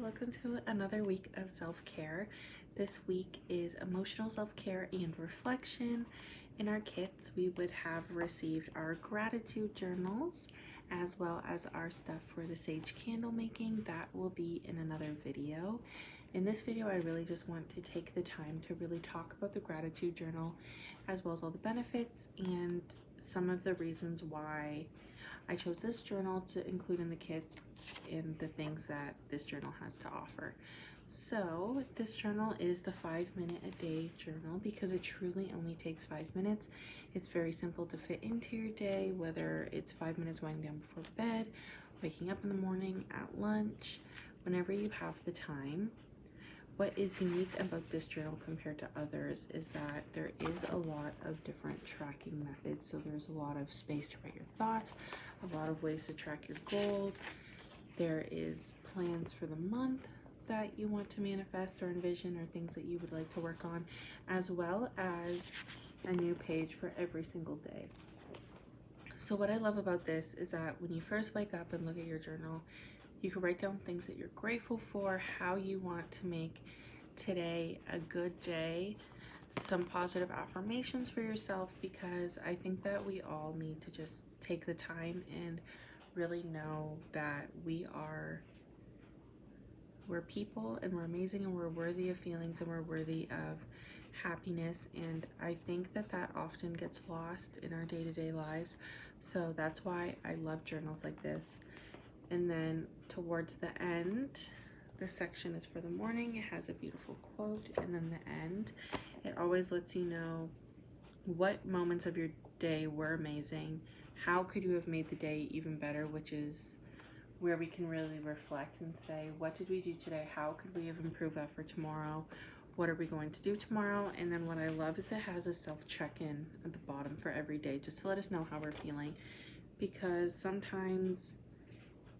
welcome to another week of self-care. This week is emotional self-care and reflection. In our kits, we would have received our gratitude journals as well as our stuff for the sage candle making. That will be in another video. In this video, I really just want to take the time to really talk about the gratitude journal as well as all the benefits and some of the reasons why I chose this journal to include in the kit and the things that this journal has to offer. So this journal is the 5-minute a day journal because it truly only takes 5 minutes. It's very simple to fit into your day, whether it's 5 minutes winding down before bed, waking up in the morning, at lunch, whenever you have the time. What is unique about this journal compared to others is that there is a lot of different tracking methods. So there's a lot of space to write your thoughts, a lot of ways to track your goals. There is plans for the month that you want to manifest or envision, or things that you would like to work on, as well as a new page for every single day. So what I love about this is that when you first wake up and look at your journal, you can write down things that you're grateful for, how you want to make today a good day, some positive affirmations for yourself, because I think that we all need to just take the time and really know that we're people and we're amazing and we're worthy of feelings and we're worthy of happiness. And I think that that often gets lost in our day-to-day lives. So that's why I love journals like this. And then towards the end, this section is for the morning. It has a beautiful quote. And then the end, it always lets you know what moments of your day were amazing. How could you have made the day even better, which is where we can really reflect and say, what did we do today? How could we have improved that for tomorrow? What are we going to do tomorrow? And then what I love is it has a self-check-in at the bottom for every day, just to let us know how we're feeling. Because sometimes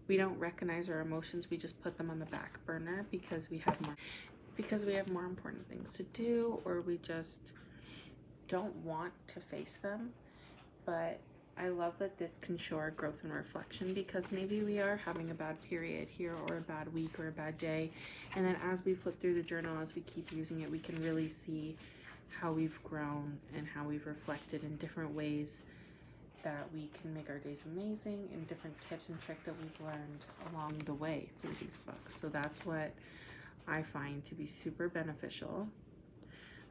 we don't recognize our emotions. We just put them on the back burner because we have more important things to do, or we just don't want to face them. But I love that this can show our growth and reflection, because maybe we are having a bad period here, or a bad week, or a bad day, and then as we flip through the journal, as we keep using it, we can really see how we've grown and how we've reflected in different ways that we can make our days amazing, and different tips and tricks that we've learned along the way through these books. So that's what I find to be super beneficial.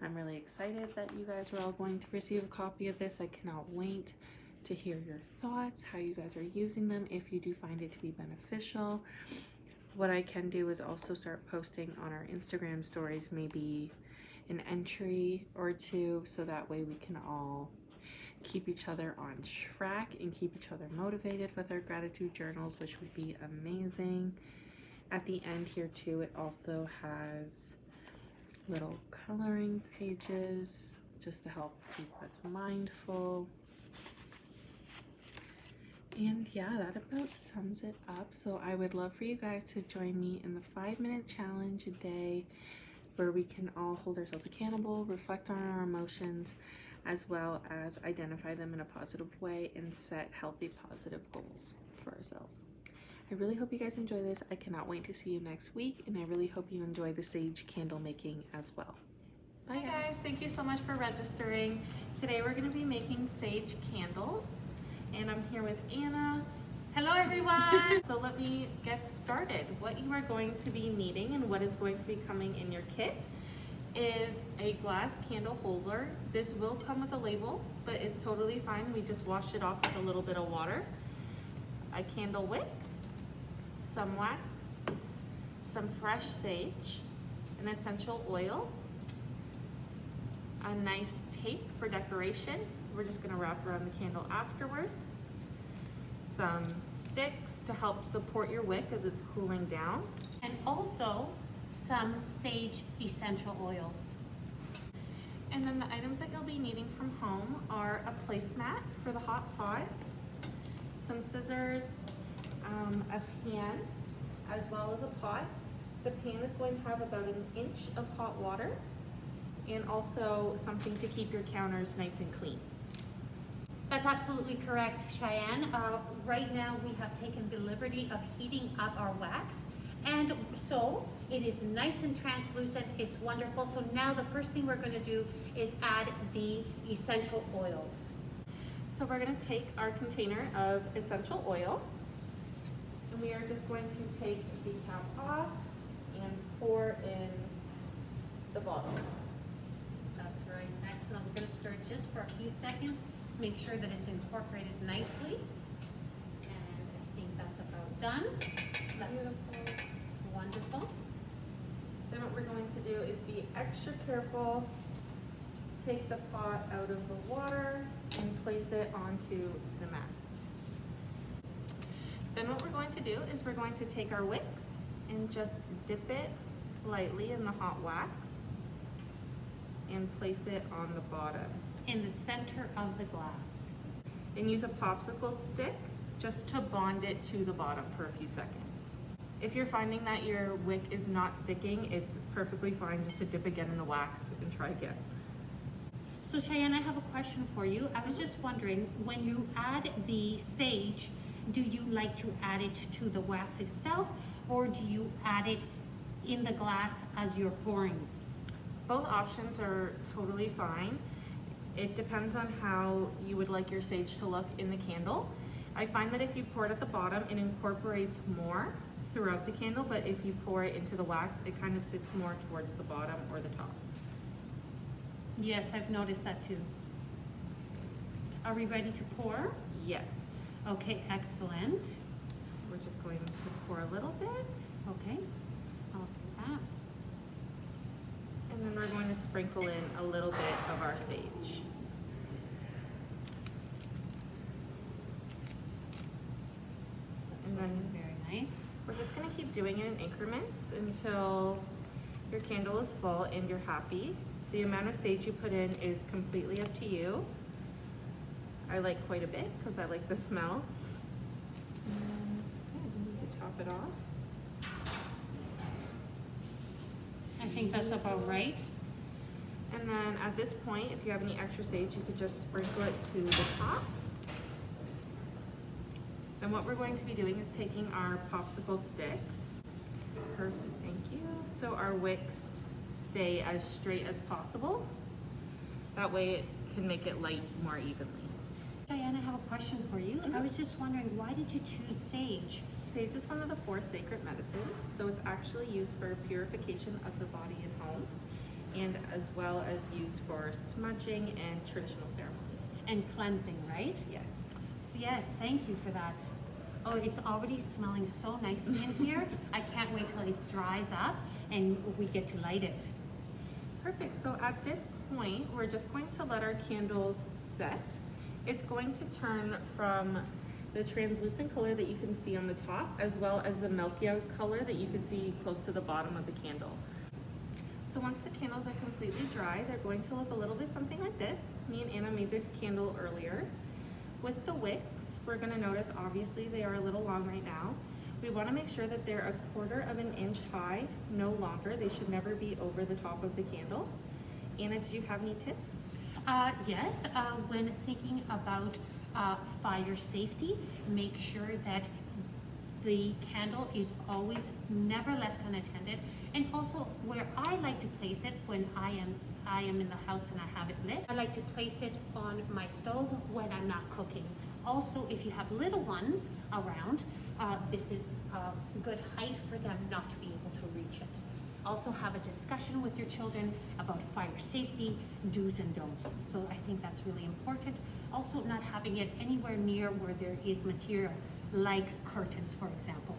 I'm really excited that you guys are all going to receive a copy of this. I cannot wait to hear your thoughts, how you guys are using them, if you do find it to be beneficial. What I can do is also start posting on our Instagram stories, maybe an entry or two, so that way we can all keep each other on track and keep each other motivated with our gratitude journals, which would be amazing. At the end here too, it also has little coloring pages just to help keep us mindful. And yeah, that about sums it up. So I would love for you guys to join me in the 5-minute challenge a day, where we can all hold ourselves accountable, reflect on our emotions, as well as identify them in a positive way and set healthy, positive goals for ourselves. I really hope you guys enjoy this. I cannot wait to see you next week, and I really hope you enjoy the sage candle making as well. Bye guys, thank you so much for registering. Today we're going to be making sage candles, and I'm here with Anna. Hello everyone! So let me get started. What you are going to be needing and what is going to be coming in your kit is a glass candle holder. This will come with a label, but it's totally fine. We just wash it off with a little bit of water. A candle wick, some wax, some fresh sage, an essential oil, a nice tape for decoration. We're just gonna wrap around the candle afterwards. Some sticks to help support your wick as it's cooling down. And also some sage essential oils. And then the items that you'll be needing from home are a placemat for the hot pot, some scissors, a pan, as well as a pot. The pan is going to have about 1 inch of hot water, and also something to keep your counters nice and clean. That's absolutely correct, Cheyenne. Right now we have taken the liberty of heating up our wax, And so it is nice and translucent. It's wonderful. So now the first thing we're going to do is add the essential oils. So we're going to take our container of essential oil, and we are just going to take the cap off and pour in the bottle. That's right. Excellent. We're going to stir it just for a few seconds. Make sure that it's incorporated nicely. And I think that's about done. That's Beautiful. wonderful. Then what we're going to do is be extra careful. Take the pot out of the water and place it onto the mat. Then what we're going to do is we're going to take our wicks and just dip it lightly in the hot wax and place it on the bottom. In the center of the glass. And use a popsicle stick just to bond it to the bottom for a few seconds. If you're finding that your wick is not sticking, it's perfectly fine just to dip again in the wax and try again. So Cheyenne, I have a question for you. I was just wondering, when you add the sage, do you like to add it to the wax itself, or do you add it in the glass as you're pouring? Both options are totally fine. It depends on how you would like your sage to look in the candle. I find that if you pour it at the bottom, it incorporates more throughout the candle, but if you pour it into the wax, it kind of sits more towards the bottom or the top. Yes, I've noticed that too. Are we ready to pour? Yes. Okay, excellent. We're just going to pour a little bit, Okay, I'll do that. and then we're going to sprinkle in a little bit of our sage. That's And then looking very nice. we're just going to keep doing it in increments until your candle is full and you're happy. The amount of sage you put in is completely up to you. I like quite a bit because I like the smell. And then you top it off. I think that's about right. And then at this point, if you have any extra sage, you could just sprinkle it to the top. And what we're going to be doing is taking our popsicle sticks. Perfect, thank you. So our wicks stay as straight as possible. That way it can make it light more evenly. Cheyenne, I have a question for you. I was just wondering, why did you choose sage? Sage is one of the 4 sacred medicines, so it's actually used for purification of the body and home, and as well as used for smudging and traditional ceremonies. And cleansing, right? Yes. Yes, thank you for that. Oh, it's already smelling so nicely in here. I can't wait till it dries up and we get to light it. Perfect, so at this point, we're just going to let our candles set. It's going to turn from the translucent color that you can see on the top, as well as the milky color that you can see close to the bottom of the candle. So once the candles are completely dry, they're going to look a little bit something like this. Me and Anna made this candle earlier. With the wicks, we're gonna notice obviously they are a little long right now. We wanna make sure that they're 1/4 of an inch high, no longer. They should never be over the top of the candle. Anna, do you have any tips? Yes, when thinking about fire safety, make sure that the candle is always never left unattended. And also where I like to place it when I am in the house and I have it lit, I like to place it on my stove when I'm not cooking. Also, if you have little ones around, this is a good height for them not to be able to reach it. Also have a discussion with your children about fire safety, do's and don'ts. So I think that's really important. Also not having it anywhere near where there is material, like curtains, for example.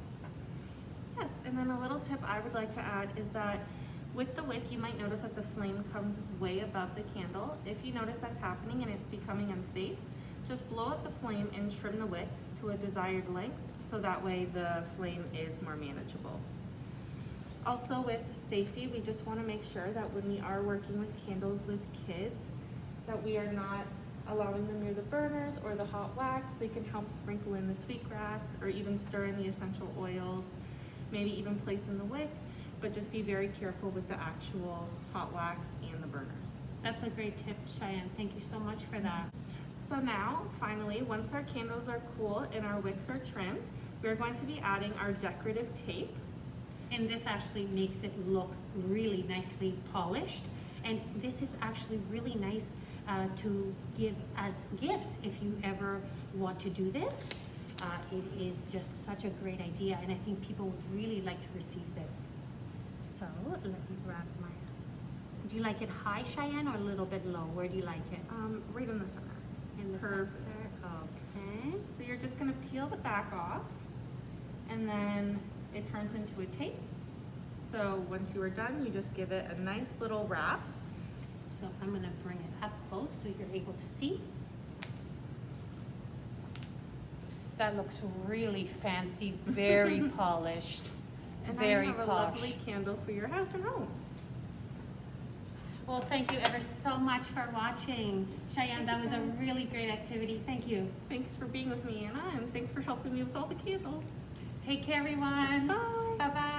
Yes, and then a little tip I would like to add is that with the wick, you might notice that the flame comes way above the candle. If you notice that's happening and it's becoming unsafe, just blow out the flame and trim the wick to a desired length, so that way the flame is more manageable. Also with safety, we just want to make sure that when we are working with candles with kids, that we are not allowing them near the burners or the hot wax. They can help sprinkle in the sweetgrass or even stir in the essential oils, maybe even place in the wick, but just be very careful with the actual hot wax and the burners. That's a great tip, Cheyenne. Thank you so much for that. So now, finally, once our candles are cool and our wicks are trimmed, we're going to be adding our decorative tape. and this actually makes it look really nicely polished. And this is actually really nice to give as gifts if you ever want to do this. It is just such a great idea, and I think people would really like to receive this. So let me grab my, do you like it high, Cheyenne, or a little bit low? Where do you like it? Right in the center. In the Perfect. center? Okay. So you're just gonna peel the back off, and then it turns into a tape. So once you are done, you just give it a nice little wrap. So I'm gonna bring it up close so you're able to see. That looks really fancy, very polished, And very now you have posh. a lovely candle for your house and home. Well, thank you ever so much for watching. Cheyenne, that was a really great activity. Thank you. Thanks for being with me, Anna, and thanks for helping me with all the candles. Take care, everyone. Bye. Bye-bye.